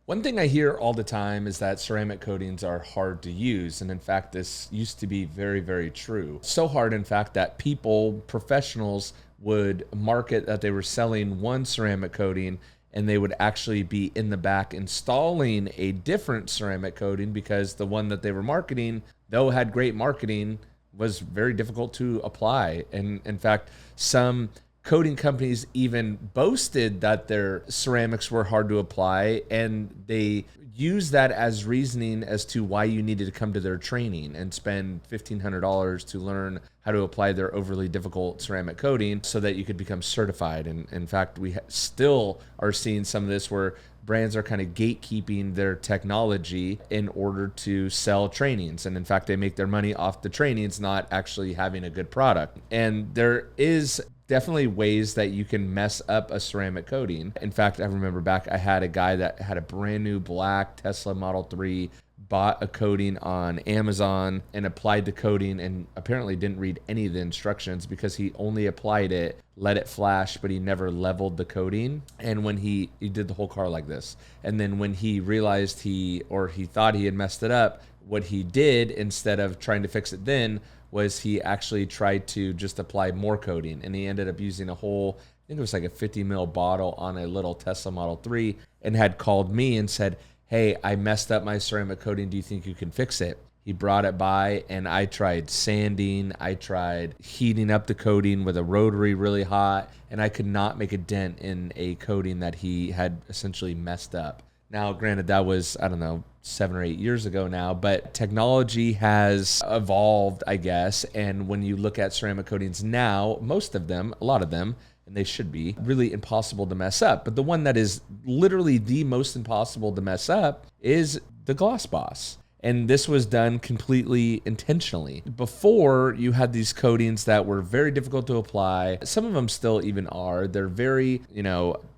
One thing I hear all the time is that ceramic coatings are hard to use. And in fact, this used to be very, very true. So hard, in fact, that people, professionals, would market that they were selling one ceramic coating and they would actually be in the back installing a different ceramic coating because the one that they were marketing, though had great marketing, was very difficult to apply. And in fact, some coating companies even boasted that their ceramics were hard to apply, and they use that as reasoning as to why you needed to come to their training and spend $1,500 to learn how to apply their overly difficult ceramic coating so that you could become certified. And in fact, we still are seeing some of this where brands are kind of gatekeeping their technology in order to sell trainings. And in fact, they make their money off the trainings, not actually having a good product. And there is definitely ways that you can mess up a ceramic coating. In fact, I remember back, I had a guy that had a brand new black Tesla Model 3, bought a coating on Amazon and applied the coating and apparently didn't read any of the instructions because he only applied it, let it flash, but he never leveled the coating. And when he did the whole car like this. And then when he realized he thought he had messed it up, what he did instead of trying to fix it then was he actually tried to just apply more coating, and he ended up using a whole, I think it was like a 50 ml bottle on a little Tesla Model 3, and had called me and said, hey, I messed up my ceramic coating. Do you think you can fix it? He brought it by, and I tried sanding. I tried heating up the coating with a rotary really hot, and I could not make a dent in a coating that he had essentially messed up. Now, granted, that was, I don't know, 7 or 8 years ago now, but technology has evolved, I guess. And when you look at ceramic coatings now, most of them, a lot of them, and they should be, really impossible to mess up. But the one that is literally the most impossible to mess up is the Gloss Boss. And this was done completely intentionally. Before, you had these coatings that were very difficult to apply. Some of them still even are. They're very,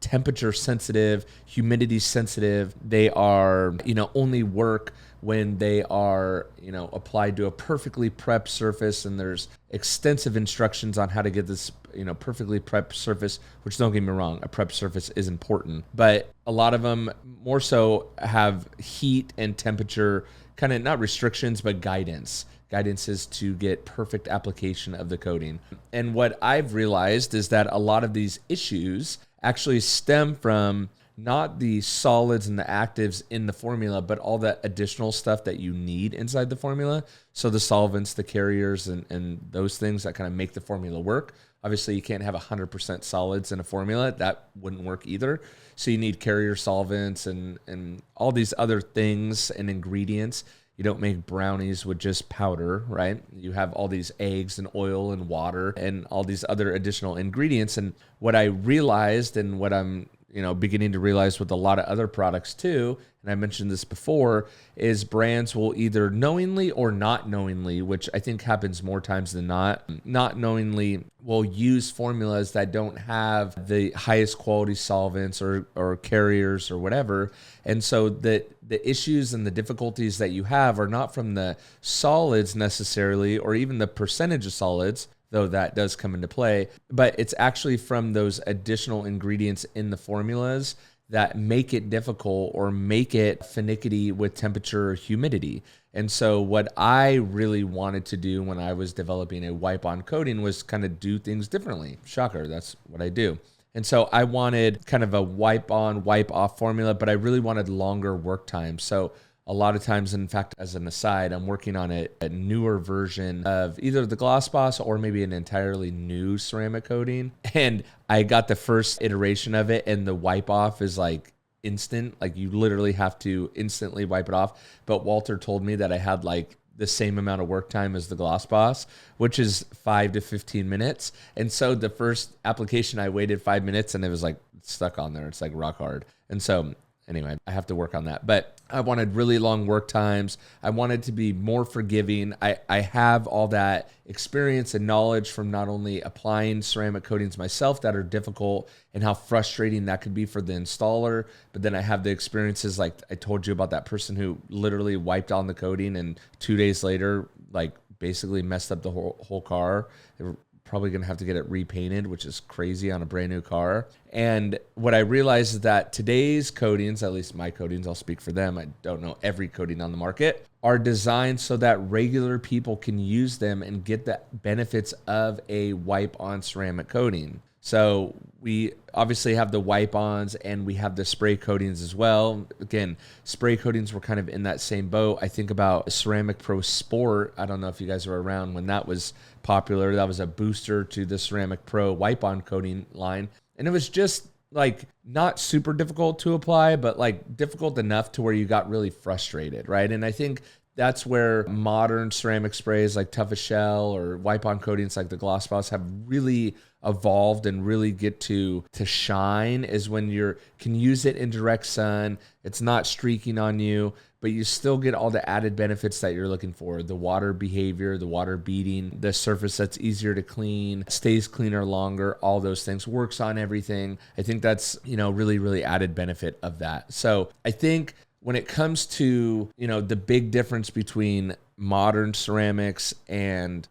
temperature sensitive, humidity sensitive. They are, only work when they are, applied to a perfectly prepped surface, and there's extensive instructions on how to get this, perfectly prepped surface, which, don't get me wrong, a prepped surface is important, but a lot of them more so have heat and temperature kind of, not restrictions, but guidance. Guidance is to get perfect application of the coating. And what I've realized is that a lot of these issues actually stem from not the solids and the actives in the formula, but all that additional stuff that you need inside the formula. So the solvents, the carriers, and those things that kind of make the formula work. Obviously, you can't have 100% solids in a formula. That wouldn't work either. So you need carrier solvents and all these other things and ingredients. You don't make brownies with just powder, right? You have all these eggs and oil and water and all these other additional ingredients. And what I realized, and what I'm beginning to realize with a lot of other products too, and I mentioned this before, is brands will either knowingly or not knowingly, which I think happens more times than not knowingly will use formulas that don't have the highest quality solvents or carriers or whatever. And so the issues and the difficulties that you have are not from the solids necessarily, or even the percentage of solids, though that does come into play, but it's actually from those additional ingredients in the formulas that make it difficult or make it finicky with temperature or humidity. And so what I really wanted to do when I was developing a wipe-on coating was kind of do things differently. Shocker, that's what I do. And so I wanted kind of a wipe-on, wipe-off formula, but I really wanted longer work time. So a lot of times, in fact, as an aside, I'm working on a newer version of either the Gloss Boss or maybe an entirely new ceramic coating. And I got the first iteration of it, and the wipe off is like instant. Like, you literally have to instantly wipe it off. But Walter told me that I had like the same amount of work time as the Gloss Boss, which is 5 to 15 minutes. And so the first application, I waited 5 minutes and it was like stuck on there. It's like rock hard. And so anyway, I have to work on that. But I wanted really long work times. I wanted to be more forgiving. I have all that experience and knowledge from not only applying ceramic coatings myself that are difficult and how frustrating that could be for the installer, but then I have the experiences like I told you about that person who literally wiped on the coating and 2 days later, like basically messed up the whole car. They were probably going to have to get it repainted, which is crazy on a brand new car. And what I realized is that today's coatings, at least my coatings, I'll speak for them, I don't know every coating on the market, are designed so that regular people can use them and get the benefits of a wipe-on ceramic coating. So we obviously have the wipe-ons and we have the spray coatings as well. Again, spray coatings were kind of in that same boat. I think about Ceramic Pro Sport. I don't know if you guys were around when that was popular. That was a booster to the Ceramic Pro wipe-on coating line. And it was just like not super difficult to apply, but like difficult enough to where you got really frustrated, right? And I think that's where modern ceramic sprays like Tough as Shell or wipe-on coatings like the Gloss Boss have really evolved and really get to shine, is when you can use it in direct sun. It's not streaking on you, but you still get all the added benefits that you're looking for. The water behavior, the water beating, the surface that's easier to clean, stays cleaner longer, all those things, works on everything. I think that's, really, really added benefit of that. So I think when it comes to, the big difference between modern ceramics and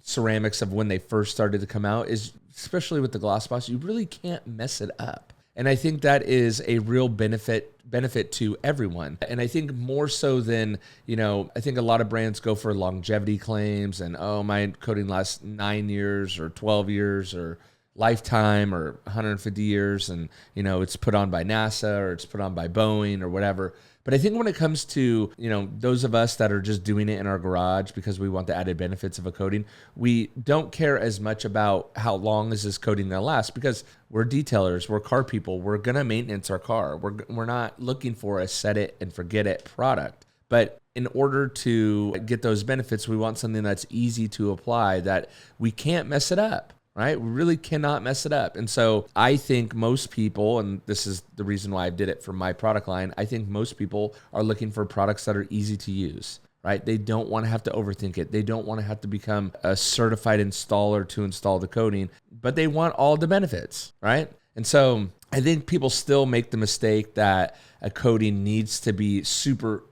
ceramics of when they first started to come out is, especially with the Gloss Boss, you really can't mess it up. And I think that is a real benefit to everyone. And I think more so than, I think a lot of brands go for longevity claims and, oh, my coating lasts 9 years or 12 years or lifetime or 150 years, and it's put on by NASA or it's put on by Boeing or whatever. But I think when it comes to those of us that are just doing it in our garage because we want the added benefits of a coating, we don't care as much about how long is this coating gonna last, because we're detailers, we're car people, we're gonna maintenance our car. We're not looking for a set it and forget it product. But in order to get those benefits, we want something that's easy to apply, that we can't mess it up. Right? We really cannot mess it up. And so I think most people, and this is the reason why I did it for my product line, I think most people are looking for products that are easy to use, right? They don't want to have to overthink it. They don't want to have to become a certified installer to install the coating, but they want all the benefits, right? And so I think people still make the mistake that a coating needs to be super,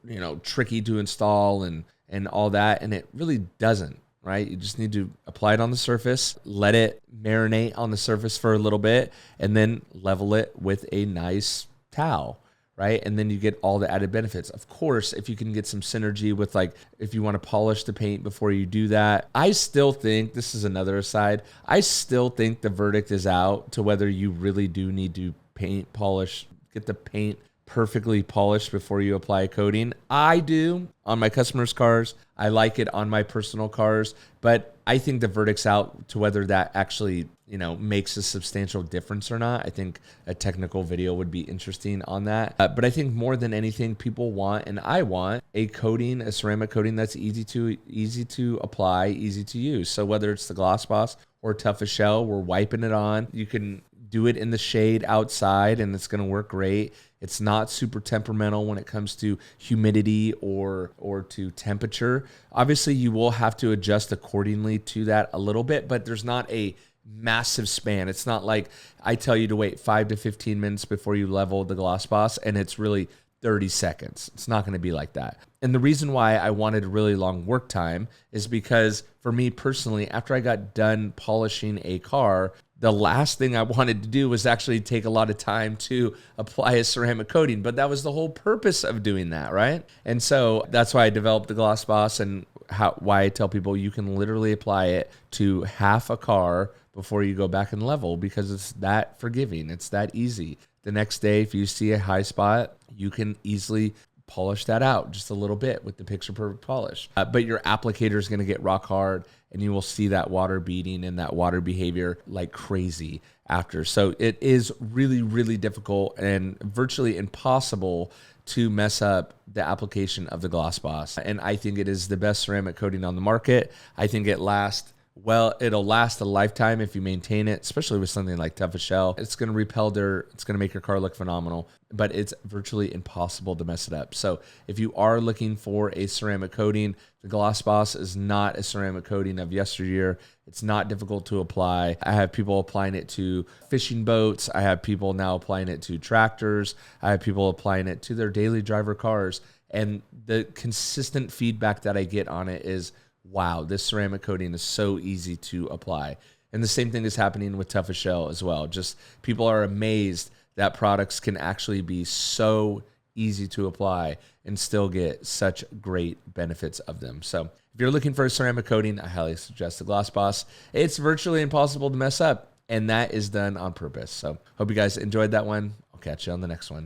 tricky to install and all that, and it really doesn't. Right? You just need to apply it on the surface, let it marinate on the surface for a little bit, and then level it with a nice towel, right? And then you get all the added benefits. Of course, if you can get some synergy with, like, if you want to polish the paint before you do that, I still think, this is another aside, I still think the verdict is out to whether you really do need to paint polish, get the paint perfectly polished before you apply a coating. I do on my customers' cars. I like it on my personal cars, but I think the verdict's out to whether that actually, makes a substantial difference or not. I think a technical video would be interesting on that. But I think more than anything, people want, and I want, a coating, a ceramic coating that's easy to apply, easy to use. So whether it's the Gloss Boss or Tough as Shell, we're wiping it on. You can do it in the shade outside and it's going to work great. It's not super temperamental when it comes to humidity or to temperature. Obviously, you will have to adjust accordingly to that a little bit, but there's not a massive span. It's not like I tell you to wait 5 to 15 minutes before you level the Gloss Boss and it's really 30 seconds. It's not going to be like that. And the reason why I wanted a really long work time is because for me personally, after I got done polishing a car, the last thing I wanted to do was actually take a lot of time to apply a ceramic coating, but that was the whole purpose of doing that, right? And so that's why I developed the Gloss Boss, and why I tell people you can literally apply it to half a car before you go back and level, because it's that forgiving. It's that easy. The next day, if you see a high spot, you can easily polish that out just a little bit with the Picture Perfect polish. But your applicator is going to get rock hard, and you will see that water beating and that water behavior like crazy after. So it is really, really difficult and virtually impossible to mess up the application of the Gloss Boss. And I think it is the best ceramic coating on the market. I think it'll last a lifetime if you maintain it, especially with something like Tough as Shell. It's going to repel dirt. It's going to make your car look phenomenal, but it's virtually impossible to mess it up. So if you are looking for a ceramic coating, the Gloss Boss is not a ceramic coating of yesteryear. It's not difficult to apply. I have people applying it to fishing boats. I have people now applying it to tractors. I have people applying it to their daily driver cars. And the consistent feedback that I get on it is, wow, this ceramic coating is so easy to apply. And the same thing is happening with Tough-A-Shell as well. Just people are amazed that products can actually be so easy to apply and still get such great benefits of them. So if you're looking for a ceramic coating, I highly suggest the Gloss Boss. It's virtually impossible to mess up, and that is done on purpose. So hope you guys enjoyed that one. I'll catch you on the next one.